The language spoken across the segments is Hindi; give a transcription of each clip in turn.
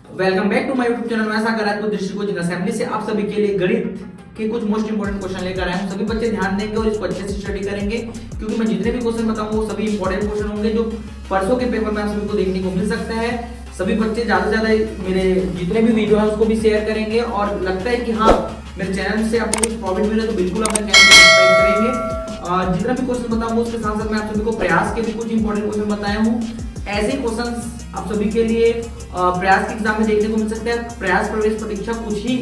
Welcome back to my YouTube channel. मैं आशा कर रहा हूं दृष्टि कोचिंग असेंबली से आप सभी के लिए गणित के कुछ मोस्ट इंपोर्टेंट क्वेश्चन लेकर आए हूं। सभी बच्चे ध्यान देंगे और इसको अच्छे से स्टडी करेंगे, क्योंकि मैं जितने भी क्वेश्चन बताऊंगा वो सभी इंपॉर्टेंट क्वेश्चन होंगे जो परसों के पेपर में आप सभी को देखने को मिल सकता है। सभी बच्चे ज्यादा से ज्यादा मेरे जितने भी वीडियो है उसको भी शेयर करेंगे, और लगता है कि हाँ मेरे चैनल से आपको कुछ प्रॉफिट मिले तो बिल्कुल आप मेरे चैनल को सब्सक्राइब करेंगे। जितना भी क्वेश्चन बताऊंगा उसके साथ साथ मैं आप सभी को प्रयास के भी कुछ इंपॉर्टेंट क्वेश्चन बताया हूँ। ऐसे ही क्वेश्चंस आप सभी के लिए प्रयास के एग्जाम में देखने को मिल सकता है। प्रयास प्रवेश परीक्षा कुछ ही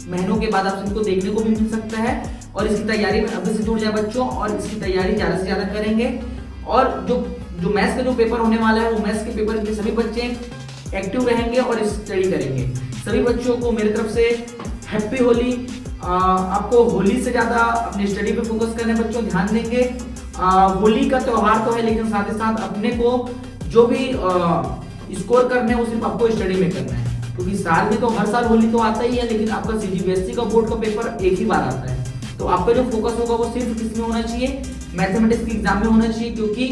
महीनों के बाद आप सभी को देखने को भी मिल सकता है, और इसकी तैयारी में अभी से जुड़ जाए बच्चों, और इसकी तैयारी ज्यादा से ज्यादा करेंगे। और जो मैथ्स का जो पेपर होने वाला है वो मैथ्स के पेपर के सभी बच्चे एक्टिव रहेंगे और स्टडी करेंगे। सभी बच्चों को मेरी तरफ से हैप्पी होली। आपको होली से ज्यादा अपनी स्टडी पे फोकस करने बच्चों ध्यान देंगे। होली का त्योहार तो है, लेकिन साथ ही साथ अपने को जो भी स्कोर करने हैं वो सिर्फ आपको स्टडी में करना है, क्योंकि साल में तो हर साल होली तो आता ही है, लेकिन आपका सीजीपीएससी का बोर्ड का पेपर एक ही बार आता है। तो आपका जो फोकस होगा वो सिर्फ किसमें होना चाहिए, मैथमेटिक्स के एग्जाम में होना चाहिए, क्योंकि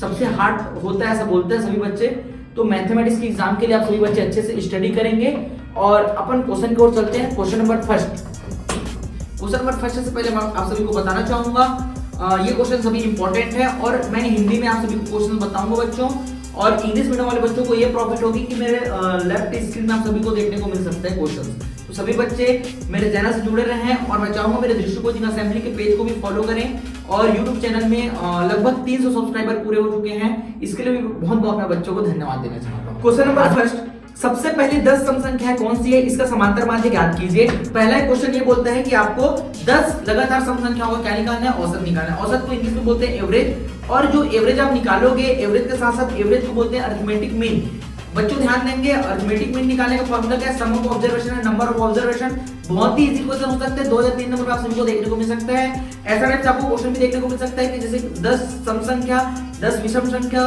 सबसे हार्ड होता है ऐसा बोलते हैं सभी बच्चे। तो मैथमेटिक्स के एग्जाम के लिए आप सभी बच्चे अच्छे से स्टडी करेंगे। और अपन क्वेश्चन की ओर चलते हैं। क्वेश्चन नंबर फर्स्ट से पहले मैं आप सभी को बताना चाहूंगा ये क्वेश्चन सभी इंपॉर्टेंट है, और मैं हिंदी में आप सभी को क्वेश्चन बताऊंगा बच्चों। और इंग्लिश मीडियम वाले बच्चों को ये प्रॉफिट होगी कि मेरे लेफ्ट स्क्रीन में आप सभी को देखने को मिल सकता है क्वेश्चन। तो सभी बच्चे मेरे चैनल से जुड़े रहे हैं, और मैं चाहूंगा मेरे दृष्टि कोचिंग असेंबली के पेज को भी फॉलो करें। और यूट्यूब चैनल में लगभग 300 सब्सक्राइबर पूरे हो चुके हैं, इसके लिए भी बहुत बहुत मैं बच्चों को धन्यवाद देना चाहता हूँ। क्वेश्चन नंबर फर्स्ट, सबसे पहली 10 सम संख्या कौन सी है, इसका समांतर माध्य ज्ञात कीजिए। पहला क्वेश्चन ये बोलता है कि आपको 10 लगातार सम संख्याओं का क्या निकालना है, औसत निकालना है। औसत को इंग्लिश में बोलते हैं एवरेज, और जो एवरेज आप निकालोगे एवरेज के साथ साथ एवरेज को बोलते हैं अरिथमेटिक मीन। बच्चों ध्यान देंगे, अरिथमेटिक मीन निकालने का फॉर्मूला क्या है, सम ऑफ ऑब्जर्वेशन है नंबर ऑफ ऑब्जर्वेशन। बहुत ही इजी क्वेश्चन हो सकता है, 2 या 3 नंबर आप सभी को देखने को मिल सकता है। ऐसा टाइप से आपको क्वेश्चन भी देखने को मिल सकता है कि जैसे 10 सम संख्या, 10 विषम संख्या,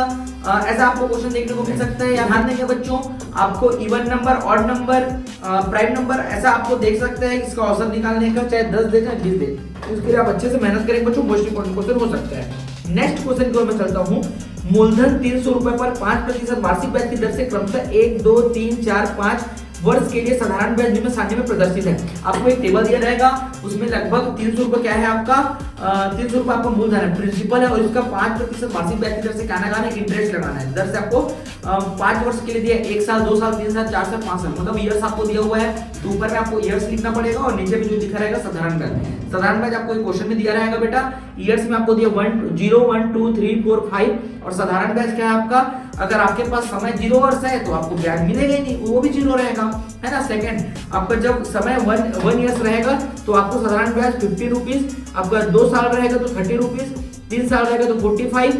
ऐसा आपको क्वेश्चन देखने को मिल सकता है। या ध्यान देंगे बच्चों, आपको even number, odd number, prime number, ऐसा आपको देख सकता है इसका औसत निकालने का, चाहे 10 दे चाहे 20 दे। उसके लिए आप अच्छे से मेहनत करेंगे बच्चों, मोस्ट इंपोर्टेंट क्वेश्चन हो सकता है। नेक्स्ट क्वेश्चन की ओर मैं चलता हूं। मूलधन 300 रुपए पर 5% वार्षिक ब्याज की दर से क्रमशः 1, 2, 3, 4, 5 वर्ष के लिए साधारण ब्याज निम्न सारणी में प्रदर्शित है। आपको एक टेबल दिया जाएगा, उसमें लगभग 300 रुपए क्या है आपका, 300 रुपए आपका मूलधन है, प्रिंसिपल है, और इसका 5% वार्षिक ब्याज की दर से क्या लगाना है, इंटरेस्ट लगाना है। दर से आपको 5 वर्ष के लिए दिया, 1 साल, 2 साल, 3 साल, 4 साल, 5 साल, मतलब ईयर्स आपको दिया हुआ है। तो ऊपर में आपको ईयर्स लिखना पड़ेगा, और नीचे भी जो लिखा रहेगा साधारण ब्याज। साधारण ब्याज आपको क्वेश्चन में दिया रहेगा बेटा, ईयर्स में आपको दिया 0, 1, 2, 3, 4, 5, और साधारण ब्याज क्या है आपका, अगर आपके पास समय 0 वर्ष है तो आपको ब्याज मिलेगा ही नहीं, वो भी 0 रहेगा, है ना। सेकंड, आपका जब समय 1 ईयर्स रहेगा तो आपको साधारण ब्याज 50 रुपीज, आपका 2 साल रहेगा तो 30 रुपीज, 3 साल रहेगा तो 45,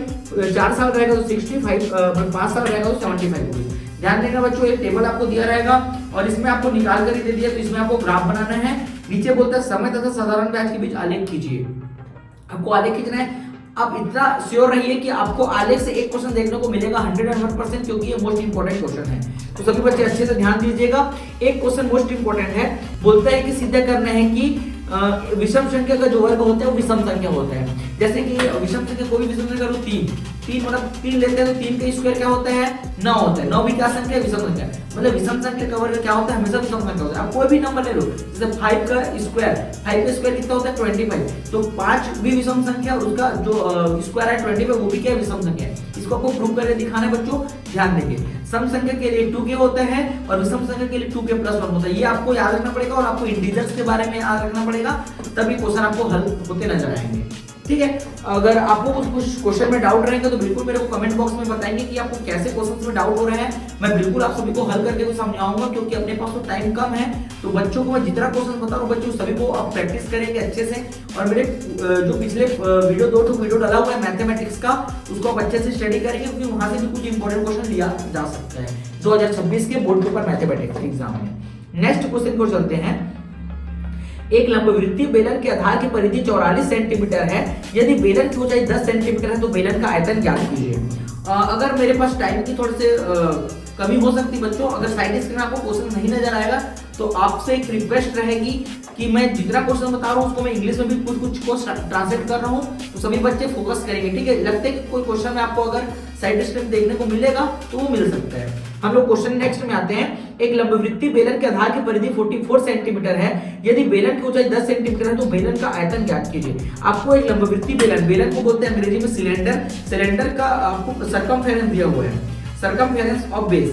4 साल रहेगा तो 65, 5 साल रहेगा तो 75 रुपीज। ध्यान देना बच्चों, एक टेबल आपको दिया रहेगा, और इसमें आपको निकाल कर ही दे दिया, तो इसमें आपको ग्राफ बनाना है। नीचे बोलता है समय तथा साधारण ब्याज के बीच आलेख कीजिए। आपको आलेख खींचना है। आप इतना श्योर रहिए कि आपको आलेख से एक क्वेश्चन देखने को मिलेगा 101%, क्योंकि ये मोस्ट इंपोर्टेंट क्वेश्चन है। तो सभी बच्चे अच्छे से ध्यान दीजिएगा। एक क्वेश्चन मोस्ट इंपोर्टेंट है, बोलता है कि सिद्ध करना है कि विषम संख्या का जो वर्ग होता है वो विषम संख्या होता है। जैसे कि विषम संख्या कोई भी विषम संख्या करो, 3 मतलब 3 लेते हैं तो 3 का स्क्वायर क्या होता है, 9 होता है। 9 भी क्या संख्या है, विषम संख्या। मतलब विषम संख्या का वर्ग क्या होता है, हमेशा विषम संख्या होता है। आप कोई भी नंबर ले लो, जैसे 5 का स्क्वायर कितना होता है, 25। तो 5 भी विषम संख्या, उसका जो स्क्वायर है 25, वो भी क्या है, विषम संख्या है। इसको आपको प्रूव करके दिखाना है बच्चों, ध्यान देंगे। सम संख्या के लिए 2k होता है, और विषम संख्या के लिए 2k + 1 होता है। ये आपको याद रखना पड़ेगा, और आपको इंटीजर्स के बारे में याद रखना पड़ेगा, तभी क्वेश्चन आपको हल होते नजर आएंगे। ठीक है, अगर आपको कुछ क्वेश्चन में डाउट रहेंगे तो बिल्कुल मेरे को कमेंट बॉक्स में बताएंगे कि आपको कैसे क्वेश्चंस में डाउट हो रहे हैं। मैं बिल्कुल आप सभी को हल करके समझाऊंगा, क्योंकि अपने पास तो टाइम कम है। तो बच्चों को मैं जितना क्वेश्चन बता रहा हूँ बच्चों सभी को आप प्रैक्टिस करेंगे अच्छे से। और मेरे जो पिछले वीडियो 2 वीडियो डाला हुआ है मैथमेटिक्स का, उसको आप अच्छे से स्टडी करेंगे, क्योंकि वहां से भी कुछ इंपॉर्टेंट क्वेश्चन लिया जा सकता है 2026 के बोर्ड पेपर मैथमेटिक्स के एग्जाम में। नेक्स्ट क्वेश्चन को चलते हैं। एक लंबवृत्तीय बेलन के आधार की परिधि 44 सेंटीमीटर है। यदि बेलन की ऊंचाई 10 सेंटीमीटर है तो बेलन का आयतन ज्ञात कीजिए। अगर मेरे पास टाइम की थोड़े से कमी हो सकती बच्चों, अगर साइड स्क्रीन आपको क्वेश्चन नहीं नजर आएगा तो आपसे एक रिक्वेस्ट रहेगी कि मैं जितना क्वेश्चन बता रहा हूँ उसको मैं इंग्लिश में भी कुछ को ट्रांसलेट कर रहा हूँ, तो सभी बच्चे फोकस करेंगे। ठीक है, लगता है कि कोई क्वेश्चन में आपको अगर साइड स्क्रीन देखने को मिलेगा तो वो मिल सकता है। हम लोग क्वेश्चन नेक्स्ट में आते हैं। एक लंबवृत्तीय बेलन के आधार की परिधि 44 सेंटीमीटर है। यदि बेलन की ऊंचाई 10 सेंटीमीटर है तो बेलन का आयतन ज्ञात कीजिए। आपको एक लंबवृत्तीय बेलन को बोलते हैं अंग्रेजी में सिलेंडर का आपको सरकमफेरेंस दिया हुआ है, circumference of base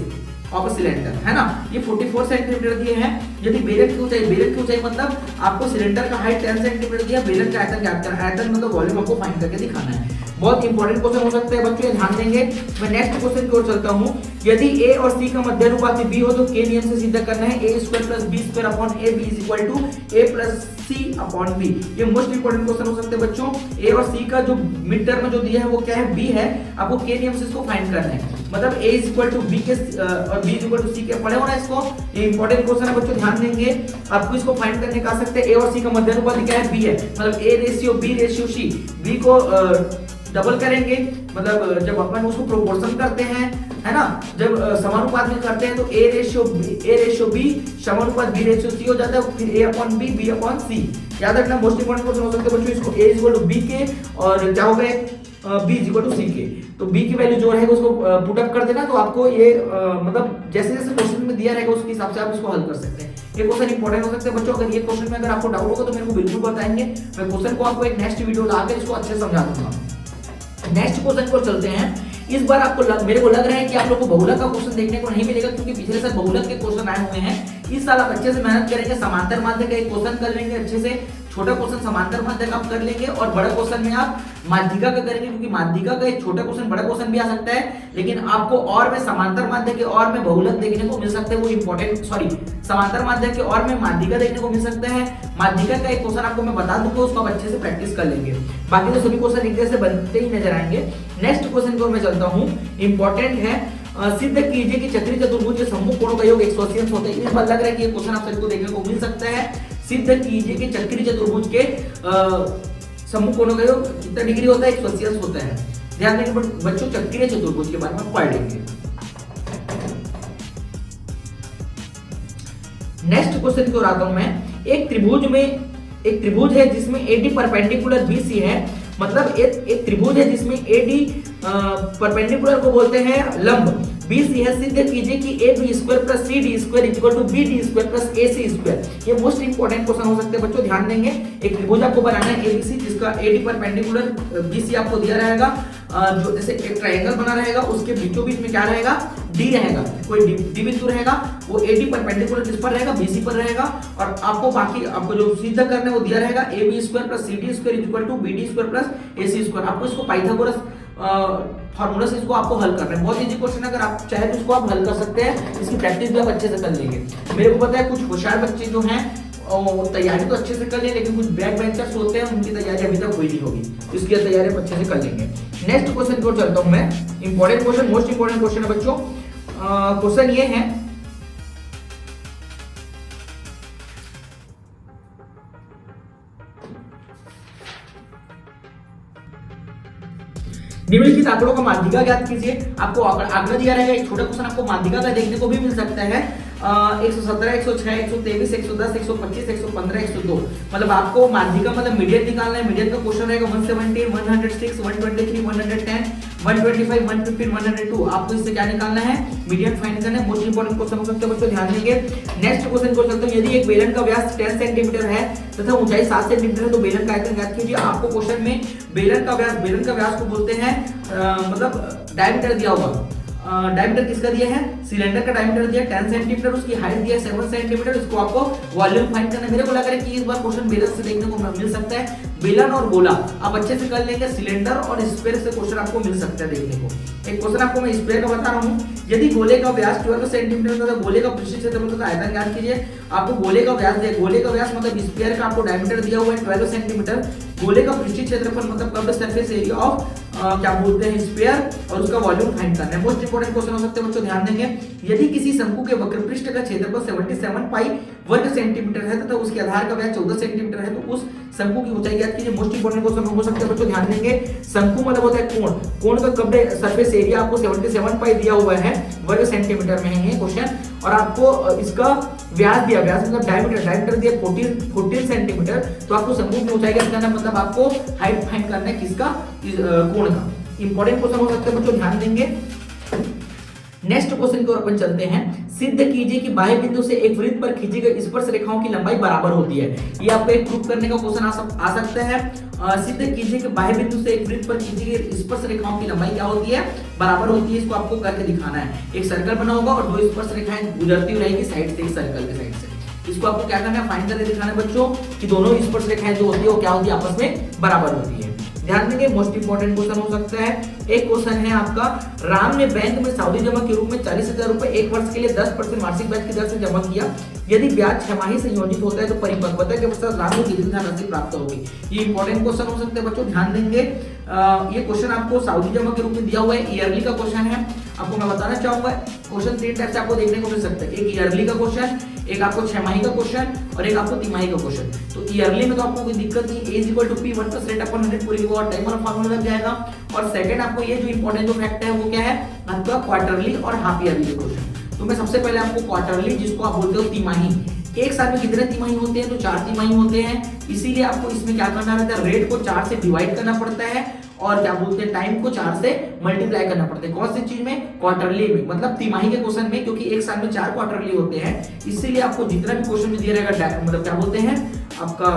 of cylinder, है ना। ये 44 सेंटीमीटर दिए हैं। यदि बेलन की ऊंचाई मतलब आपको सिलेंडर का हाइट 10 सेंटीमीटर दिया, बेलन का आयतन ज्ञात करना, आयतन मतलब वॉल्यूम आपको फाइंड करके दिखाना है। बहुत इंपॉर्टेंट क्वेश्चन हो सकता है बच्चों, ये ध्यान देंगे। मैं नेक्स्ट क्वेश्चन की ओर चलता हूं। यदि a और c का मध्य अनुपात b हो तो k नियम से सिद्ध करना है a square plus b square upon a b is equal to a plus c upon b। ये मोस्ट इंपॉर्टेंट क्वेश्चन हो सकते हैं बच्चों। a और c का जो मिड टर्म में जो दिया है वो क्या है, b है। आपको k नियम से इसको फाइंड करना है, मतलब a is equal to b के और b is equal to c के पढ़े हो ना इसको। ये इंपॉर्टेंट क्वेश्चन है बच्चों, ध्यान देंगे। आपको इसको फाइंड करने का सकते हैं a और c का मध्य अनुपात क्या है, b है, मतलब a ratio b ratio c। b को डबल करेंगे, मतलब जब अपन उसको प्रोपोर्शन करते हैं, है ना, जब समानुपात में करते हैं तो a ratio b समानुपात b ratio c हो जाता है, फिर a upon b upon c। याद रखना, मोस्ट इंपोर्टेंट क्वेश्चन हो सकते हैं बच्चों। इसको a is equal to b के और क्या होगा b is equal to c के, तो b की वैल्यू जो रहेगा उसको पुट अप कर देना, तो आपको ये मतलब जैसे जैसे क्वेश्चन में दिया रहेगा उसके हिसाब से आप इसको हल कर सकते हैं। ये क्वेश्चन इंपॉर्टेंट हो सकते हैं बच्चों। अगर ये क्वेश्चन में अगर आपको डाउट होगा तो मेरे को बिल्कुल बताएंगे, मैं क्वेश्चन को आपको एक नेक्स्ट वीडियो लाकर इसको अच्छे से समझा दूंगा। नेक्स्ट क्वेश्चन को चलते हैं। इस बार आपको मेरे को लग रहा है कि आप लोगों को बहुलक का क्वेश्चन देखने को नहीं मिलेगा, क्योंकि पिछले साल बहुलक के क्वेश्चन आए हुए हैं। इस साल आप अच्छे से मेहनत करेंगे, समांतर माध्य का एक क्वेश्चन कर लेंगे अच्छे से। छोटा क्वेश्चन समांतर माध्य का आप कर लेंगे और बड़ा क्वेश्चन में आप माध्यिका का करेंगे, क्योंकि माध्यिका का एक छोटा क्वेश्चन बड़ा क्वेश्चन भी आ सकता है, लेकिन आपको और में समांतर माध्य के और में बहुलक देखने को मिल सकते हैं। वो इंपॉर्टेंट समांतर माध्य के और में माध्यिका देखने को मिल सकता है। माध्यिका का एक क्वेश्चन आपको मैं बता दूंगा, उसको आप अच्छे से प्रैक्टिस कर लेंगे। बाकी तो सभी क्वेश्चन एक जैसे बनते ही नजर आएंगे। नेक्स्ट क्वेश्चन की ओर मैं चलता हूँ, इंपॉर्टेंट है। सिद्ध कीजिए कि चक्रीय चतुर्भुज के सम्मुख कोणों का योग 180 होता है। इस बार लग रहा है कि ये क्वेश्चन आप सबको देखने को मिल सकता है। सिद्ध कीजिए कि चक्रीय चतुर्भुज के सम्मुख कोणों का योग कितना डिग्री होता है, 180 होता है। ध्यान देंगे बच्चों, चक्रीय चतुर्भुज के बारे में पढ़ लेंगे। नेक्स्ट क्वेश्चन की ओर आता हूं मैं। एक त्रिभुज है जिसमें AD परपेंडिकुलर BC है, मतलब एक त्रिभुज है जिसमें AD परपेंडिकुलर को बोलते हैं लंब, BC है। सिद्ध कीजिए कि AB square plus CD square equal to BD square plus AC square. ये मोस्ट इंपॉर्टेंट क्वेश्चन हो सकते हैं बच्चों, ध्यान देंगे। एक त्रिभुज आपको बनाना है ABC, जिसका AD परपेंडिकुलर BC आपको दिया रहेगा, जो जैसे एक ट्रायंगल बना रहेगा, उसके बीचों बीच में क्या रहेगा, D रहेगा, कोई D बिंदु रहेगा, वो AD परपेंडिकुलर किस पर रहेगा, BC पर रहेगा। और आपको बाकी आपको जो सिद्ध करना है वो दिया रहेगा AB square plus CD square equal to BD square plus AC square. आपको इसको पाइथागोरस फार्मूला से इसको आपको हल करना है। बहुत इजी क्वेश्चन है, अगर आप चाहे तो इसको आप हल कर सकते हैं। इसकी प्रैक्टिस भी आप अच्छे से कर लेंगे। मेरे को पता है कुछ होशियार बच्चे जो हैं तैयारी तो अच्छे से कर ले, लेकिन कुछ बैक बेंचर्स होते हैं उनकी तैयारी अभी तक हुई नहीं होगी, तो इसकी तैयारी अच्छे से कर लेंगे। नेक्स्ट क्वेश्चन की ओर चलता हूं मैं। Important question, most important question है बच्चों। क्वेश्चन ये है, निम्नलिखित आंकड़ों का माध्यिका ज्ञात कीजिए। आपको आंकड़ा दिया रहेगा, एक छोटा क्वेश्चन आपको माध्यिका का देखने को भी मिल सकता है। 117, 106, 123, 110, 125, 115, 102, मतलब आपको माध्यिका मतलब मीडियन निकालना है। मीडियन का क्वेश्चन रहेगा 170, 106, 123, 110, 125, 115, 102। आपको इससे क्या निकालना है, मीडियन फाइंड करना है। मोस्ट इंपोर्टेंट क्वेश्चन हो सकते हैं बच्चों, ध्यान देंगे। नेक्स्ट क्वेश्चन को चलते हैं। यदि एक बेलन का व्यास 10 सेंटीमीटर है तथा ऊंचाई 7 सेंटीमीटर है तो बेलन का आयतन ज्ञात कीजिए। आपको क्वेश्चन में बेलन का व्यास को बोलते हैं मतलब डायमीटर दिया होगा। डायमीटर किसका दिया है, सिलेंडर का डायमीटर दिया 10 सेंटीमीटर, उसकी हाइट दिया 7 सेंटीमीटर। इसको आपको वॉल्यूम फाइंड करना है। मेरे को लग रहा है कि इस बार क्वेश्चन बेलन से देखने को मिल सकता है। बेलन और गोला आप अच्छे से कर लेंगे। सिलेंडर और स्फीयर से क्वेश्चन आपको मिल सकता है देखने को। एक क्वेश्चन आपको मैं स्फीयर का बता रहा हूँ। यदि गोले का व्यास 12 सेंटीमीटर है तो गोले का पृष्ठीय क्षेत्रफल का आयतन ज्ञात कीजिए। आपको गोले का व्यास दिया, गोले का व्यास मतलब स्फीयर का आपको डायमीटर दिया हुआ है 12 सेंटीमीटर। गोले का पृष्ठीय क्षेत्रफल मतलब कर्व्ड सरफेस एरिया ऑफ क्या बोलते हैं स्फीयर, और उसका वॉल्यूम फाइंड करना है। मोस्ट इंपोर्टेंट क्वेश्चन हो सकते हैं बच्चों, ध्यान देंगे। यदि किसी शंकु के वक्र पृष्ठ का क्षेत्रफल 77 पाई वर्ग सेंटीमीटर है तथा उसके आधार का व्यास 14 सेंटीमीटर है तो उस शंकु की ऊंचाई ज्ञात कीजिए। मोस्ट इंपोर्टेंट क्वेश्चन हो सकते हैं बच्चों, ध्यान देंगे। शंकु मतलब होता है कोण, कोण का कर्व्ड सरफेस एरिया आपको 77 पाई दिया हुआ है, वर्ग सेंटीमीटर में है ये क्वेश्चन। और आपको इसका व्यास दिया, व्यास मतलब डायमीटर दिया 14 सेंटीमीटर। तो आपको शंकु की ऊंचाई ज्ञात करना मतलब आपको हाइट फाइंड करना है किसका, कोण का। इंपॉर्टेंट क्वेश्चन हो सकते हैं बच्चों, ध्यान देंगे। नेक्स्ट क्वेश्चन की ओर अपन चलते हैं। सिद्ध कीजिए कि बाह्य बिंदु से एक वृत्त पर खींची गई स्पर्श रेखाओं की लंबाई बराबर होती है। ये आपको एक प्रूफ करने का क्वेश्चन आ सकता है। सिद्ध कीजिए कि बाह्य बिंदु से एक वृत्त पर खींची गई स्पर्श रेखाओं की लंबाई क्या होती है, बराबर होती है। इसको आपको करके दिखाना है। एक सर्कल बना होगा और दो स्पर्श रेखाएं गुजरती हुई रहेगी साइड से, सर्कल के साइड से। इसको आपको क्या करना है, फाइंड करके दिखाना है बच्चों कि दोनों स्पर्श रेखाएं जो होती है वो क्या होती है, आपस में बराबर होती है। ध्यान देंगे, मोस्ट इंपोर्टेंट क्वेश्चन हो सकता है। एक क्वेश्चन है आपका, राम ने बैंक में सावधि जमा के रूप में 40,000 रुपए एक वर्ष के लिए 10% वार्षिक ब्याज की दर से जमा किया। यदि ब्याज छमाही संयोजित होता है तो परिपक्वता के पश्चात राम को कितनी धनराशि प्राप्त होगी। ये इंपॉर्टेंट क्वेश्चन हो सकते हैं बच्चों, ध्यान देंगे। ये क्वेश्चन आपको सावधि जमा के रूप में दिया हुआ है, ईयरली का क्वेश्चन है। आपको मैं बताना चाहूंगा, क्वेश्चन 3 टाइप से आपको देखने को मिल सकता है। एक ईयरली का क्वेश्चन, एक आपको छमाही का क्वेश्चन और एक आपको तिमाही का क्वेश्चन। तो ईयरली में तो आपको कोई दिक्कत नहीं, A = P 1 + रेट अपॉन 100 पूरी वो टाइम वाला फार्मूला लग जाएगा। और सेकंड आपको ये जो इंपॉर्टेंट जो फैक्ट है वो क्या है, आपका क्वार्टरली और हाफ ईयरली के क्वेश्चन। तो मैं सबसे पहले आपको क्वार्टरली, जिसको आप बोलते हो तिमाही, एक साल में कितने तिमाही होते हैं, तो 4 तिमाही होते हैं। इसीलिए आपको इसमें क्या करना रहता है, रेट को 4 से डिवाइड करना पड़ता है और क्या बोलते हैं, टाइम को 4 से मल्टीप्लाई करना पड़ता है। कौन सी चीज में, क्वार्टरली में, मतलब तिमाही के क्वेश्चन में, क्योंकि एक साल में 4 क्वार्टरली होते हैं। इसीलिए आपको जितना भी क्वेश्चन में दिया रहेगा, मतलब क्या बोलते हैं, आपका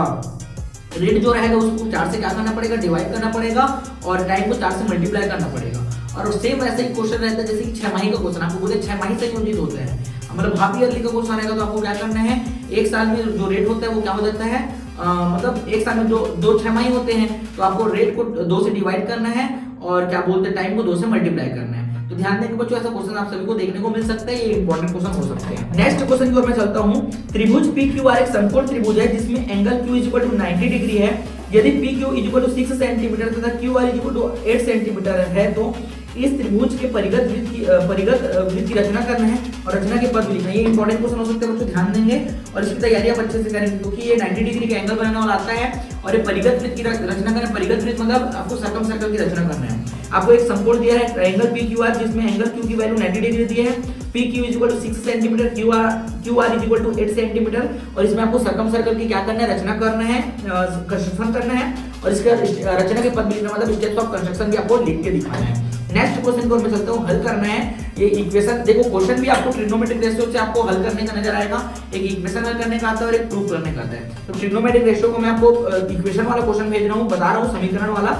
रेट जो रहेगा उसको 4 से क्या करना पड़ेगा, डिवाइड करना पड़ेगा और टाइम को 4 से मल्टीप्लाई करना पड़ेगा। और सेम ऐसे ही क्वेश्चन रहता है जैसे कि छमाही का क्वेश्चन, आपको बोले छमाही संयोजित होते हैं, मतलब हाफ ईयरली का क्वेश्चन रहेगा तो आपको क्या करना है, एक साल में जो रेट होता है वो क्या हो जाता है, मतलब एक साल में जो 2 छमाही होते हैं तो आपको रेट को 2 से डिवाइड करना है और क्या बोलते हैं, टाइम को 2 से मल्टीप्लाई करना है। तो ध्यान देंगे बच्चों, ऐसा क्वेश्चन आप सभी को देखने को मिल सकता है। ये इंपॉर्टेंट क्वेश्चन हो सकते हैं। नेक्स्ट क्वेश्चन की ओर मैं चलता हूं। त्रिभुज PQR एक समकोण त्रिभुज है जिसमें एंगल Q = 90 डिग्री है। यदि PQ = 6 सेंटीमीटर तथा QR = 8 सेंटीमीटर है तो इस त्रिभुज के परिगत वृत्त की रचना करना है और रचना के पद लिखना है। ये इंपॉर्टेंट क्वेश्चन हो सकते हैं बच्चों, ध्यान देंगे और इसकी तैयारी आप अच्छे से करेंगे क्योंकि ये 90 डिग्री का एंगल बनाने वाला आता है और ये परिगत वृत्त की रचना करना है। परिगत वृत्त मतलब आपको सर्कम सर्कल की रचना करना है। आपको एक समकोण दिया है ट्रायंगल PQR जिसमें एंगल Q की वैल्यू 90 डिग्री दी है। PQ = 6 सेंटीमीटर, QR = 8 सेंटीमीटर और इसमें आपको सर्कम सर्कल की क्या करना है, रचना करना है, कंस्ट्रक्शन करना है और इसका रचना के पद लिखना, मतलब स्टेप्स ऑफ कंस्ट्रक्शन भी आपको लिख के दिखाना है। नेक्स्ट क्वेश्चन को मैं चलता हूं, हल करना है। ये इक्वेशन देखो, क्वेश्चन भी आपको ट्रिग्नोमेट्रिक रेशियो से आपको हल करने का नजर आएगा। एक इक्वेशन हल करने का आता है और एक प्रूफ करने का आता है। तो ट्रिग्नोमेट्रिक रेशियो को मैं आपको इक्वेशन वाला क्वेश्चन भेज रहा हूं, बता रहा हूं समीकरण वाला।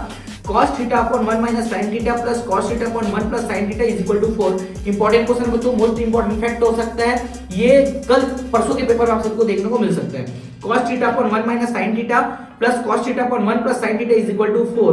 cos θ upon 1 minus sin θ plus cos θ upon 1 plus sin θ is equal to 4। Important question बच्चों, मोस्ट इंपॉर्टेंट फैक्ट हो सकता है। ये कल परसों के पेपर में आप सबको देखने को मिल सकता है। cos θ upon 1 minus sin θ plus cos θ upon 1 plus sin θ is equal to 4।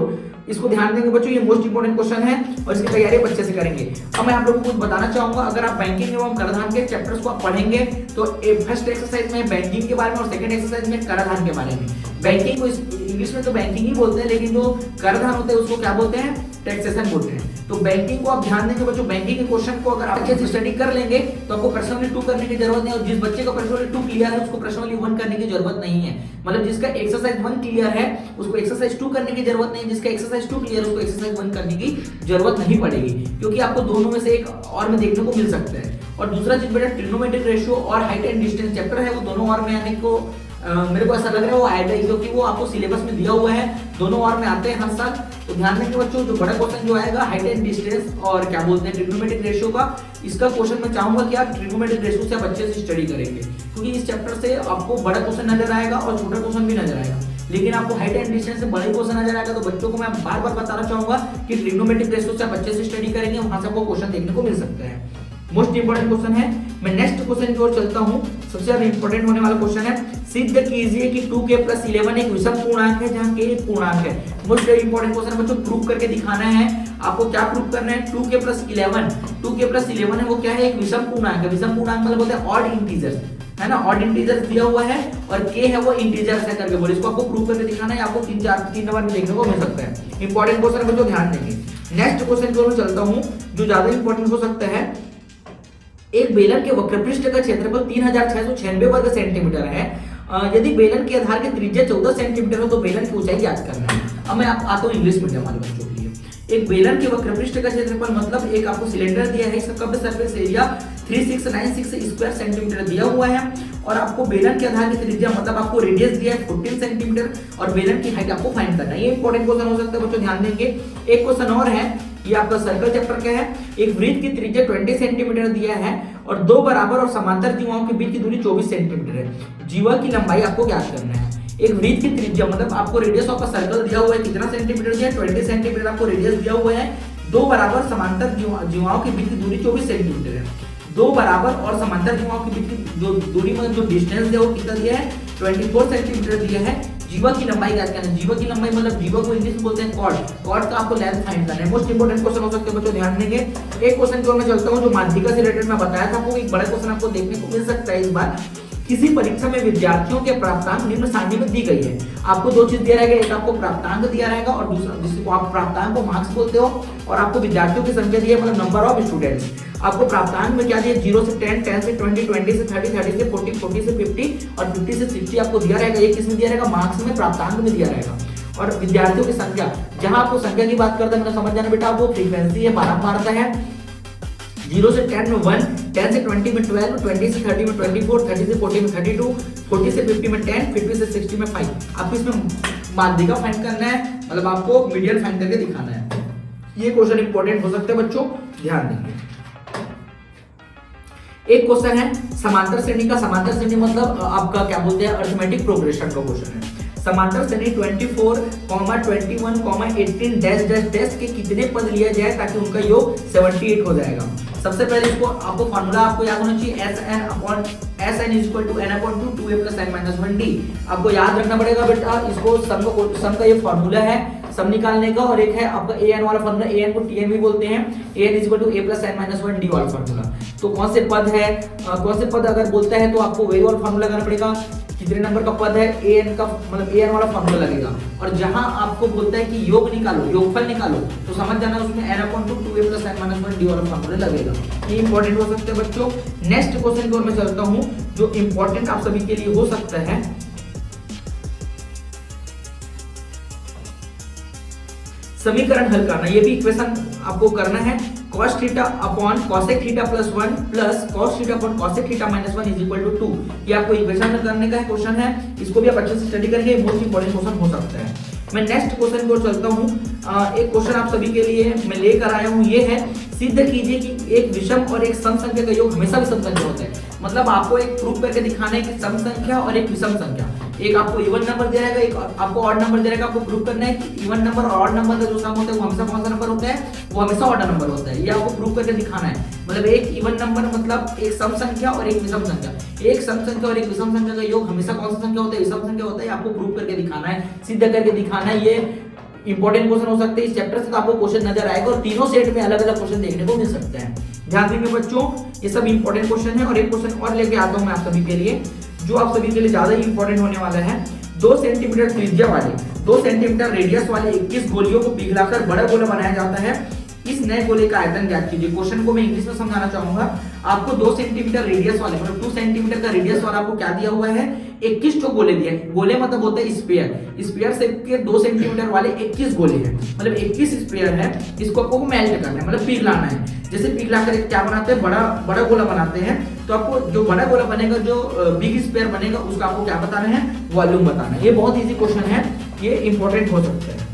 इसको ध्यान देंगे बच्चों, ये मोस्ट इंपोर्टेंट क्वेश्चन है और इसकी तैयारी आप अच्छे से करेंगे। अब मैं आप लोगों को कुछ बताना चाहूंगा, अगर आप बैंकिंग एवं कराधान के चैप्टर्स को आप पढ़ेंगे तो फर्स्ट एक्सरसाइज में बैंकिंग के बारे में और सेकंड एक्सरसाइज में कराधान के बारे में। बैंकिंग को इंग्लिश में तो बैंकिंग ही बोलते हैं, लेकिन जो कराधान होते हैं उसको क्या बोलते हैं, टैक्सेशन बोलते हैं। तो बैंकिंग को आप ध्यान देंगे बच्चों, बैंकिंग के क्वेश्चन को अगर आप अच्छे से स्टडी कर लेंगे तो आपको पर्सनली 2 करने की जरूरत नहीं, और जिस बच्चे को पर्सनली 2 क्लियर है उसको पर्सनली 1 करने की जरूरत नहीं है। मतलब जिसका एक्सरसाइज 1 क्लियर है उसको एक्सरसाइज 2 करने की जरूरत नहीं, जिसका एक्सरसाइज 2 क्लियर है उसको एक्सरसाइज 1 करने की जरूरत नहीं पड़ेगी, क्योंकि आपको दोनों में से एक और में देखने को मिल सकता है। और दूसरा चीज बेटा, ट्रिग्नोमेट्रिक रेशियो और हाइट एंड डिस्टेंस चैप्टर है, वो दोनों और में आने को मेरे को ऐसा लग रहा है वो आएगा ही, क्योंकि वो आपको सिलेबस में दिया हुआ है, दोनों और में आते हैं हर साल। तो ध्यान देंगे बच्चों, जो बड़ा क्वेश्चन जो आएगा हाइट एंड डिस्टेंस और क्या बोलते हैं ट्रिग्नोमेट्रिक रेशियो का, इसका क्वेश्चन मैं चाहूंगा कि आप ट्रिग्नोमेट्रिक रेशियो से आप अच्छे से स्टडी करेंगे, क्योंकि इस चैप्टर से आपको बड़ा क्वेश्चन नजर आएगा और छोटा क्वेश्चन भी नजर आएगा। लेकिन आपको हाइट एंड डिस्टेंस से बड़े क्वेश्चन नजर आएगा, तो बच्चों को मैं बार बार बताना चाहूंगा कि ट्रिग्नोमेट्रिक रेशियो से आप अच्छे से स्टडी करेंगे, वहां से आपको क्वेश्चन देखने को मिल सकता है। मोस्ट इंपोर्टेंट क्वेश्चन है। मैं नेक्स्ट क्वेश्चन की ओर चलता हूं। सबसे ज्यादा इंपोर्टेंट होने वाला क्वेश्चन है, सिद्ध कीजिए कि 2k + 11 एक विषम पूर्णांक है जहां k एक पूर्णांक है। मोस्ट इंपोर्टेंट क्वेश्चन बच्चों, प्रूव करके दिखाना है। आपको क्या प्रूव करना है, 2k + 11 है वो क्या है, एक विषम पूर्णांक है। विषम पूर्णांक मतलब बोलते हैं ऑड इंटीजर्स, है ना, ऑड इंटीजर्स दिया हुआ है और k है वो इंटीजर्स है करके बोले। इसको आपको प्रूव करके दिखाना है, आपको 3 नंबर में देखने को मिल सकता है। इंपॉर्टेंट क्वेश्चन बच्चों ध्यान देंगे। नेक्स्ट क्वेश्चन की ओर चलता हूं, जो ज्यादा इंपॉर्टेंट हो सकता है। एक बेलन के वक्रपृष्ठ का क्षेत्रफल 3696 वर्ग सेंटीमीटर है। यदि बेलन के आधार की त्रिज्या 14 सेंटीमीटर हो तो बेलन की ऊंचाई ज्ञात करना है। अब मैं आता हूं इंग्लिश मीडियम वाले बच्चों के लिए। एक बेलन के वक्रपृष्ठ का क्षेत्रफल मतलब एक आपको सिलेंडर दिया है, इसका कब सरफेस एरिया 3696 स्क्वायर सेंटीमीटर दिया हुआ है और आपको बेलन के आधार की त्रिज्या मतलब आपको रेडियस दिया है 14 सेंटीमीटर और बेलन की हाइट आपको फाइंड करना है। ये इंपॉर्टेंट क्वेश्चन हो सकता है बच्चों, ध्यान देंगे। एक क्वेश्चन और है ये आपका सर्कल चैप्टर क्या है, एक वृत्त की त्रिज्या 20 सेंटीमीटर दिया है और दो बराबर और समांतर जीवाओं के बीच की दूरी 24 सेंटीमीटर है। जीवा की लंबाई आपको ज्ञात करना है। एक वृत्त की त्रिज्या मतलब आपको रेडियस ऑफ अ सर्कल दिया हुआ है, कितना सेंटीमीटर दिया है, 20 सेंटीमीटर आपको रेडियस दिया हुआ है। दो बराबर समांतर जीवाओं के बीच की दूरी 24 सेंटीमीटर है। दो बराबर और समांतर जीवाओं के बीच की जो दूरी मतलब जो डिस्टेंस है वो कितना दिया है, 24 सेंटीमीटर दिया है। जीवा की लंबाई ज्ञात करना है। जीवा की लंबाई मतलब जीवा को इंग्लिश में बोलते हैं कॉर्ड, कॉर्ड का आपको लेंथ फाइंड करना है। मोस्ट इंपोर्टेंट क्वेश्चन हो सकते हैं बच्चों, ध्यान देंगे। एक क्वेश्चन की ओर मैं चलता हूं जो माध्यिका से रिलेटेड मैं बताया था आपको, एक बड़ा क्वेश्चन आपको देखने को मिल सकता है इस बार। किसी परीक्षा में विद्यार्थियों के प्राप्तांक निम्न सारणी में दी गई है। आपको दो चीज दिया रहेगा, एक आपको प्राप्तांक दिया रहेगा और दूसरा जिसको आप प्राप्तांक को मार्क्स बोलते हो, और आपको विद्यार्थियों की संख्या दी है मतलब नंबर ऑफ स्टूडेंट्स। आपको प्राप्तांक में क्या दिया, 0 से 10, 10 से 20, 20 से 30, 30 से 40, 40 से 50 और 50 से 60 आपको दिया रहेगा। ये किसमें दिया रहेगा, मार्क्स में, प्राप्तांक में दिया रहेगा। और विद्यार्थियों की संख्या, जहां आपको संख्या की बात करते हैं मतलब समझ जाना बेटा, वो फ्रीक्वेंसी है, बारंबारता है। 0 से 10 में 1, 10 से 20 में 12, 20 से 30 में 24, 30 से 40 में 32, 40 से 50 में 10, 50 से 60 में 5। आपको इसमें माध्यिका फाइंड करना है, मतलब आपको मीडियन फाइंड करके दिखाना है। ये क्वेश्चन इंपॉर्टेंट हो सकते हैं बच्चों, ध्यान देंगे। एक क्वेश्चन है समांतर श्रेणी का। समांतर श्रेणी मतलब आपका क्या बोलते हैं, अरिथमेटिक प्रोग्रेशन का क्वेश्चन है। समांतर श्रेणी 24, 21, 18 डैश डैश डैश के कितने पद लिया जाए ताकि उनका योग 78 हो जाएगा। सबसे पहले इसको आपको फार्मूला आपको याद होना चाहिए, Sn equal to n upon 2a plus n minus 1d। आपको याद रखना पड़ेगा बेटा, इसको सम का ये फार्मूला है सम निकालने का, और एक है आपका an वाला फार्मूला, an को tn भी बोलते हैं, an equal to a plus n minus 1d वाला फार्मूला। तो कौन से पद है, कौन से पद अगर बोलता है तो आपको वही वाला फार्मूला लगाना पड़ेगा। कितने नंबर का पद है, an का मतलब an वाला फार्मूला लगेगा। और जहां आपको बोलता है कि योग निकालो, योगफल निकालो, तो समझ जाना उसमें n upon 2a plus n minus 1d वाला फार्मूला लगेगा। ये इंपॉर्टेंट हो सकते हैं बच्चों। नेक्स्ट क्वेश्चन की ओर मैं चलता हूं जो इंपॉर्टेंट आप सभी के लिए हो सकता है। समीकरण हल करना, ये भी इक्वेशन आपको करना है। cos theta upon cosec theta plus 1 plus cos theta upon cosec theta minus 1 is equal to 2। ये आपको इक्वेशन करने का क्वेश्चन है, इसको भी आप अच्छे से स्टडी करेंगे, मोस्ट इंपॉर्टेंट क्वेश्चन हो सकता है। मैं नेक्स्ट क्वेश्चन की ओर चलता हूं। एक क्वेश्चन आप सभी के लिए मैं लेकर आया हूं, ये है सिद्ध कीजिए कि एक विषम और एक सम संख्या का योग हमेशा विषम संख्या होता है। मतलब आपको एक प्रूफ करके दिखाना है कि सम संख्या और एक विषम संख्या, एक आपको इवन नंबर दिया रहेगा, एक आपको ऑड नंबर दिया रहेगा। आपको प्रूफ करना है कि इवन नंबर और ऑड नंबर का जो सम होता है वो हमेशा कौन सा नंबर होता है, वो हमेशा ऑड नंबर होता है। ये आपको प्रूफ करके दिखाना है। मतलब एक इवन नंबर मतलब एक सम संख्या और एक विषम संख्या, एक सम संख्या और एक विषम संख्या का योग हमेशा कौन सा संख्या होता है, विषम संख्या होता है। आपको प्रूफ करके दिखाना है, सिद्ध करके दिखाना है। ये इंपॉर्टेंट क्वेश्चन हो सकते हैं इस चैप्टर से, तो आपको क्वेश्चन नजर आएगा और तीनों सेट में अलग अलग क्वेश्चन देखने को मिल सकते हैं। ध्यान देंगे बच्चों, ये सब इंपॉर्टेंट क्वेश्चन है। और एक क्वेश्चन और लेके आता हूं मैं आप सभी के लिए, जो आप सभी के लिए ज्यादा ही इंपॉर्टेंट होने वाला है। 2 सेंटीमीटर त्रिज्या वाले, 2 सेंटीमीटर रेडियस वाले 21 गोलियों को पिघलाकर बड़ा गोला बनाया जाता है। इस नए गोले का आयतन ज्ञात कीजिए। क्वेश्चन को मैं इंग्लिश में समझाना चाहूंगा। आपको 2 सेंटीमीटर रेडियस वाले मतलब 2 सेंटीमीटर का रेडियस वाला आपको क्या दिया हुआ है, 21 गोले दिए। गोले मतलब होते हैं स्फीयर, स्फीयर शेप के 2 सेंटीमीटर वाले 21 गोले हैं, मतलब 21 स्फीयर है। इसको आपको मेल्ट करना है, मतलब पिघलाना है। जैसे पिघलाकर क्या बनाते हैं, बड़ा गोला बनाते हैं। तो आपको जो बड़ा गोला बनेगा, जो बिग स्फीयर बनेगा, उसका आपको क्या बताना है, वॉल्यूम बताना है। ये बहुत इजी क्वेश्चन है, ये इंपॉर्टेंट हो सकता है।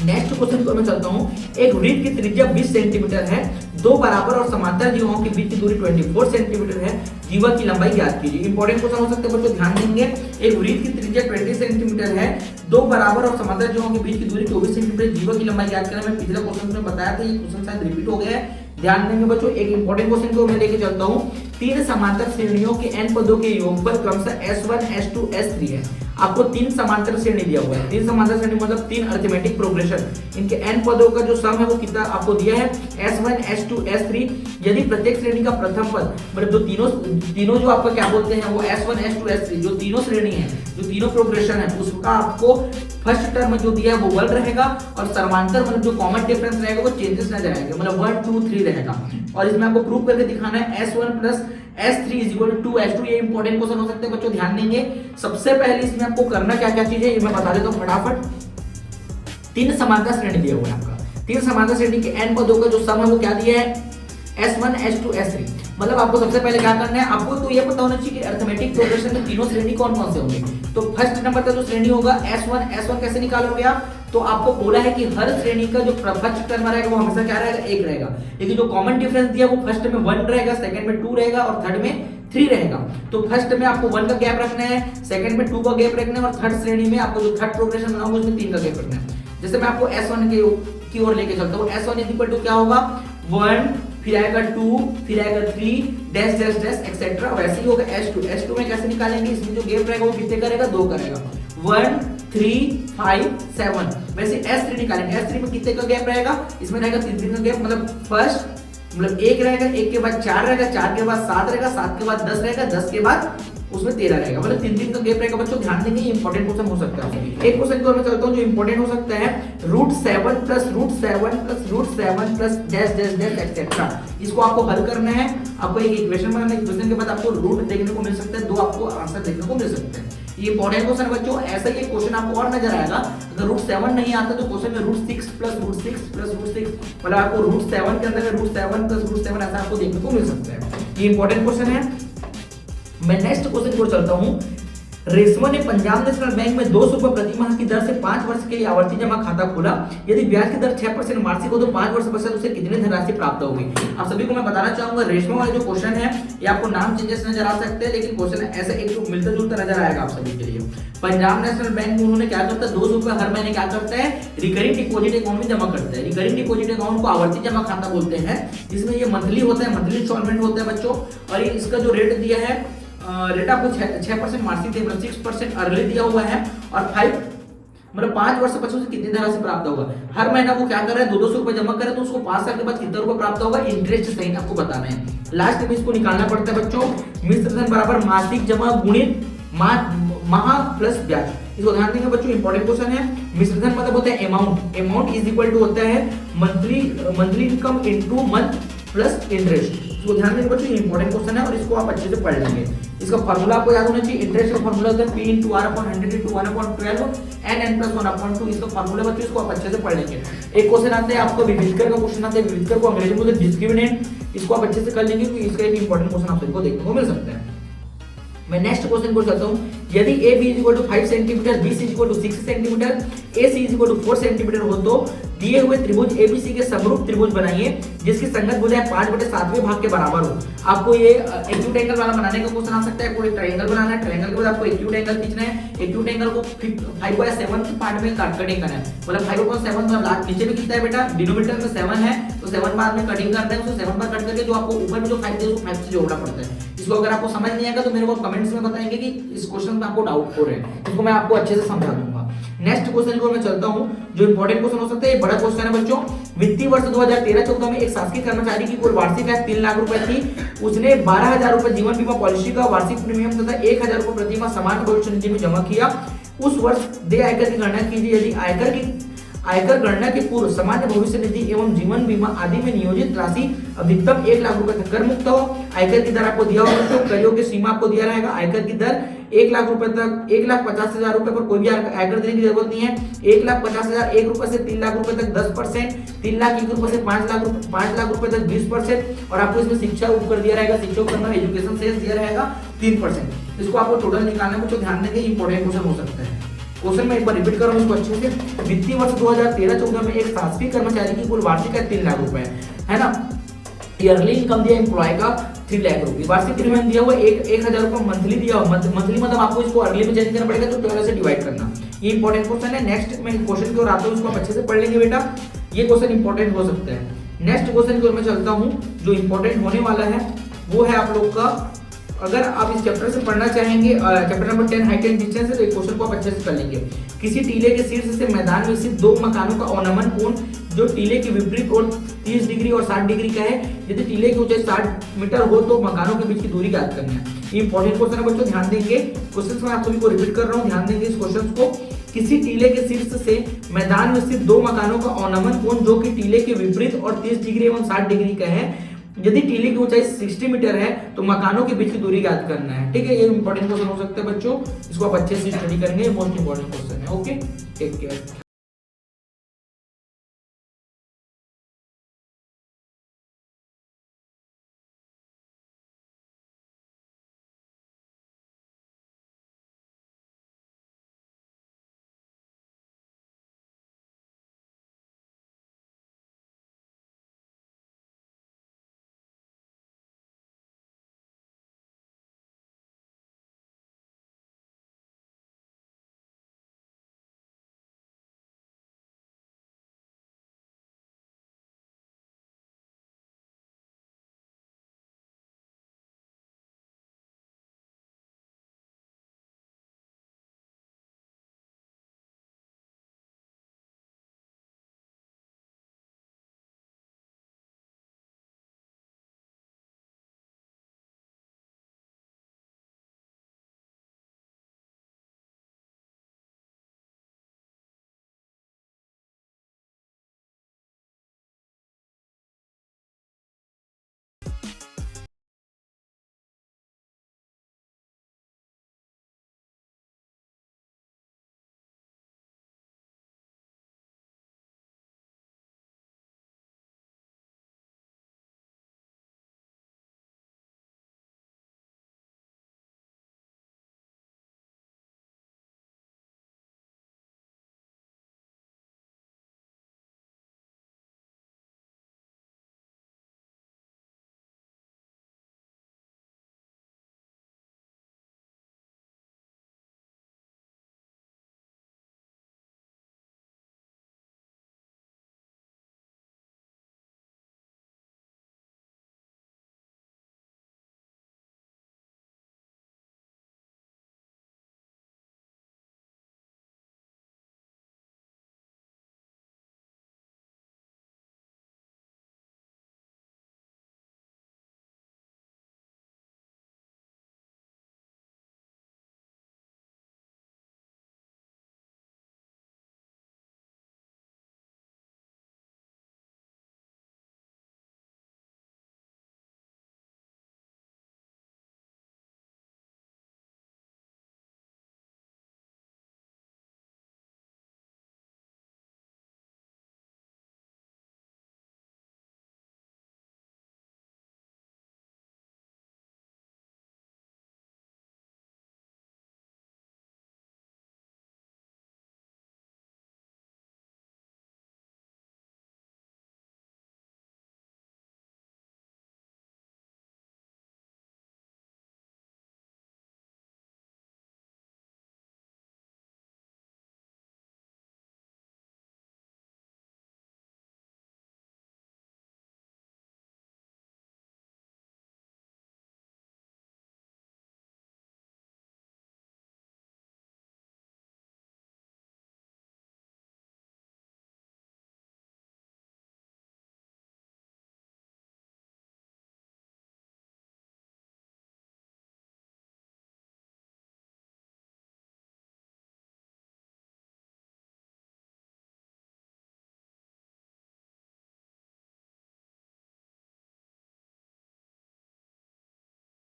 नेक्स्ट क्वेश्चन को मैं चलता हूं। एक वृत्त की त्रिज्या 20 सेंटीमीटर है, दो बराबर और समांतर जीवाओं के बीच की दूरी 24 सेंटीमीटर है। जीवा की लंबाई ज्ञात कीजिए। इंपॉर्टेंट क्वेश्चन हो सकते हैं बच्चों, ध्यान देंगे। एक वृत्त की त्रिज्या 20 सेंटीमीटर है, दो बराबर और समांतर जीवाओं के बीच की दूरी 24 सेंटीमीटर, जीवा की लंबाई ज्ञात करना। मैं पिछले क्वेश्चन में बताया था, ये क्वेश्चन शायद रिपीट हो गया है। ध्यान देंगे बच्चों। एक इंपॉर्टेंट क्वेश्चन को मैं लेके चलता हूं। 3 समांतर श्रेणियों के n पदों के योगफल क्रमशः S1, S2, S3 है। आपको 3 समांतर श्रेणी दिया हुआ है। 3 समांतर श्रेणी मतलब 3 अरिथमेटिक प्रोग्रेशन, इनके n पदों का जो सम है वो कितना आपको दिया है, S1, S2, S3। यदि प्रत्येक श्रेणी का प्रथम पद मतलब जो तीनों जो आपका क्या बोलते हैं वो S1, S2, S3 जो तीनों श्रेणी है, जो तीनों प्रोग्रेशन है, उसका आपको फर्स्ट टर्म जो दिया है वो 1 रहेगा और समांतर मतलब जो कॉमन डिफरेंस रहेगा वो चेंजेस नजर आएंगे, मतलब 1, 2, 3 रहेगा। और इसमें आपको प्रूव करके दिखाना है S1 plus S3 is equal to 2S2। ये इंपॉर्टेंट क्वेश्चन हो सकते हैं बच्चों, ध्यान देंगे। सबसे पहले इसमें आपको करना क्या क्या चीजें, ये मैं बता देता हूं फटाफट। 3 समांतर श्रेणी दिया हुआ है आपका, 3 समांतर श्रेणी के n पदों का जो सम है वो क्या दिया है, S1, S2, S3। मतलब आपको सबसे पहले क्या करना है, आपको तो ये पता होना चाहिए कि अरिथमेटिक प्रोग्रेशन में तीनों श्रेणी कौन कौन से होंगे। तो फर्स्ट नंबर का जो श्रेणी होगा S1 कैसे निकालोगे आप, तो आपको बोला है कि हर श्रेणी का जो फर्स्ट टर्म रहेगा वो हमेशा क्या रहेगा, 1 रहेगा, लेकिन जो कॉमन डिफरेंस दिया वो फर्स्ट में 1 रहेगा, सेकंड में 2 रहेगा और थर्ड में 3 रहेगा। तो फर्स्ट में आपको 1 का गैप रखना है, सेकंड में 2 का गैप रखना है और थर्ड श्रेणी में आपको जो थर्ड प्रोग्रेशन बनाओगे उसमें 3 का गैप रखना है। जैसे मैं आपको S1 की ओर लेके चलता हूँ, S1 इक्वल टू क्या होगा 1, फिर आएगा 2, फिर आएगा 3 डैश डैश डैश एक्सेट्रा। वैसे ही होगा S2 में कैसे निकालेंगे, इसमें जो गैप रहेगा वो कितने करेगा, 2 करेगा, 1 3 5 7। वैसे S3 निकालेंगे, S3 में कितने का गैप रहेगा, इसमें रहेगा 3 का गैप, मतलब फर्स्ट मतलब 1 रहेगा, 1 के बाद 4 रहेगा, 4 के बाद 7 रहेगा, 7 के बाद 10 रहेगा, 10 के बाद उसमें 13 रहेगा, मतलब 3 का गैप रहेगा। बच्चों ध्यान देंगे, ये इंपॉर्टेंट क्वेश्चन हो सकता है। एक क्वेश्चन को मैं चलता हूं जो इंपॉर्टेंट हो सकता है, √7 plus √7 plus dash dash dash etcetera. इसको आपको हल करना है, आपको एक इक्वेशन बनाना है, इक्वेशन के बाद आपको रूट देखने को मिल सकता है, 2 आपको आंसर देखने को मिल सकते हैं। ये इंपॉर्टेंट क्वेश्चन बच्चों, ऐसा ही क्वेश्चन आपको और नजर आएगा। अगर √7 नहीं आता तो क्वेश्चन में √6 प्लस √6 प्लस √6, मतलब आपको √7 के अंदर √7 प्लस √7 ऐसा आपको देखने को मिल सकता है। ये इंपॉर्टेंट क्वेश्चन है। मैं नेक्स्ट क्वेश्चन को चलता हूं। रेशमा ने पंजाब नेशनल बैंक में 200 रुपए प्रति माह की दर से 5 वर्ष के लिए आवर्ती जमा खाता खोला। यदि ब्याज की दर 6% वार्षिक हो तो 5 वर्ष पश्चात उसे कितनी धनराशि प्राप्त होगी। आप सभी को मैं बताना चाहूंगा, रेशमा वाले जो क्वेश्चन है ये आपको नाम चेंजेस नजर आ सकते हैं, लेकिन क्वेश्चन ऐसा एक मिलता जुलता नजर आएगा आप सभी के लिए। पंजाब नेशनल बैंक में उन्होंने क्या करता है, 200 रुपए हर महीने क्या करता है, रिकरिंग डिपॉजिट अकाउंट में जमा करता है। रिकरिंग डिपॉजिट अकाउंट को आवर्ती जमा खाता बोलते हैं, जिसमें ये मंथली होता है, मंथली इंस्टॉलमेंट होता है बच्चों। और ये इसका जो रेट दिया है, रेट आपको 6% मार्जिन थे, 6% अर्ली दिया हुआ है और 5 वर्ष पश्चात कितनी धनराशि प्राप्त होगा। हर महीना वो क्या कर रहा है, 200 रुपए जमा करे तो उसको 5 साल के बाद कितना रुपए प्राप्त होगा, इंटरेस्ट सहित आपको बताना है। लास्ट में इसको निकालना पड़ता है बच्चों, मिश्र धन बराबर मासिक जमा गुणित माह प्लस ब्याज। इसको ध्यान देंगे बच्चों, इंपॉर्टेंट क्वेश्चन है। मिश्र धन मतलब होता है अमाउंट इज इक्वल टू होता है monthly income into month plus interest. इसको ध्यान देंगे बच्चों, इंपॉर्टेंट क्वेश्चन है और इसको आप अच्छे से पढ़ लेंगे। इसका फार्मूला आपको याद होना चाहिए, इंटरेस्ट का फार्मूला होता है P * R/100 * 1/12 n+1/2। इसका फार्मूला बच्चों इसको आप अच्छे से पढ़ लेंगे। एक क्वेश्चन आता है आपको विविधकर का क्वेश्चन आता है, विविधकर को अंग्रेजी में बोलते हैं डिस्क्रिमिनेंट। इसको आप अच्छे से कर लेंगे क्योंकि इसका एक इंपॉर्टेंट क्वेश्चन आप सबको देखने को मिल सकता है। मैं नेक्स्ट क्वेश्चन को चलता हूं। यदि AB = 5 centimetre, BC = 6 centimetre, AC = 4 centimetre हो तो दिए हुए त्रिभुज ABC के समरूप त्रिभुज बनाइए जिसकी संगत भुजाएं 5/7वें भाग के बराबर हो। आपको ये एक्यूट एंगल वाला बनाने का क्वेश्चन आ सकता है। कोई ट्रायंगल बनाना है, ट्रायंगल के बाद आपको एक्यूट एंगल खींचना है। एक्यूट एंगल को 5/7 के पार्ट में कटिंग करना है, मतलब 5/7 मतलब नीचे में कितना है बेटा, डिनोमिनेटर में 7 है तो 7 बार में कटिंग करना है, उसको 7 बार कट करके जो आपको ऊपर में जो 5 है उसको 5 से जोड़ना पड़ता है। इसको अगर आपको समझ नहीं आएगा तो मेरे को कमेंट्स में बताएंगे कि इस क्वेश्चन में आपको डाउट हो रहे हैं, इसको मैं आपको अच्छे से समझा दूंगा। नेक्स्ट क्वेश्चन को मैं चलता हूं, जो इंपॉर्टेंट क्वेश्चन हो सकता है, ये बड़ा क्वेश्चन है बच्चों। वित्तीय वर्ष 2013-14 में एक शासकीय कर्मचारी की कुल वार्षिक आय 3 लाख रुपए थी। उसने 12,000 रुपए जीवन बीमा पॉलिसी का वार्षिक प्रीमियम तथा 1,000 रुपए प्रति माह सामान्य भविष्य निधि में जमा किया। उस वर्ष देय आयकर की गणना कीजिए। यदि आयकर गणना के पूर्व सामान्य भविष्य निधि एवं जीवन बीमा आदि में नियोजित राशि अधिकतम 1 लाख रुपए तक कर मुक्त हो। आयकर की दर आपको दिया होगा तो करियो की सीमा आपको दिया रहेगा। आयकर की दर 1 लाख रुपए तक 1,50,000 रुपए पर कोई भी आयकर देने की जरूरत नहीं है। 1,50,000 1 रुपए से 3 लाख रुपए तक 10%, 3 लाख 1 रुपए से 5 लाख रुपए तक 20%, और आपको इसमें शिक्षा उपकर दिया रहेगा, शिक्षा उपकर एजुकेशन सेस दिया रहेगा 3%। इसको आपको टोटल निकालना है, कुछ ध्यान देंगे, इंपॉर्टेंट क्वेश्चन हो सकता है। क्वेश्चन में एक बार रिपीट कर रहा हूं इसको अच्छे से। वित्तीय वर्ष 2013-14 में एक शासकीय कर्मचारी की कुल वार्षिक आय 3 लाख रुपए है ना। ईयरली इनकम दिया एम्प्लॉय का 3 लाख रुपए, वार्षिक प्रीमियम दिया हुआ 1,000 रुपए मंथली दिया हुआ। मंथली मतलब आपको इसको अर्ली में चेंज करना पड़ेगा तो 12 से डिवाइड करना। ये इंपॉर्टेंट क्वेश्चन है। नेक्स्ट मैं क्वेश्चन की ओर आता हूं, इसको आप अच्छे से पढ़ लेंगे बेटा, ये क्वेश्चन इंपॉर्टेंट हो सकता है। नेक्स्ट क्वेश्चन की ओर मैं चलता हूं, जो इंपॉर्टेंट होने वाला है वो है आप लोग का, अगर आप इस चैप्टर से पढ़ना चाहेंगे, chapter number 10 height and distance है, तो एक क्वेश्चन को आप अच्छे से कर लेंगे। किसी टीले के शीर्ष से मैदान में स्थित 2 मकानों का अवनमन कोण जो टीले के विपरीत ओर 30 डिग्री और 60 डिग्री का है। यदि टीले की ऊंचाई 60 मीटर हो तो मकानों के बीच की दूरी ज्ञात करनी है। ये इंपॉर्टेंट क्वेश्चन है बच्चों, ध्यान देंगे। क्वेश्चन में आप सभी को रिपीट कर रहा हूँ, ध्यान देंगे इस क्वेश्चन को। किसी टीले के शीर्ष से मैदान में स्थित 2 मकानों का अवनमन कोण जो कि टीले के विपरीत और 30 डिग्री एवं 60 डिग्री का है। यदि टीले की ऊंचाई 60 मीटर है तो मकानों के बीच की दूरी ज्ञात करना है। ठीक है, ये इंपॉर्टेंट क्वेश्चन हो सकता है बच्चों, इसको आप अच्छे से स्टडी करेंगे, मोस्ट इंपॉर्टेंट क्वेश्चन है। Okay, take care.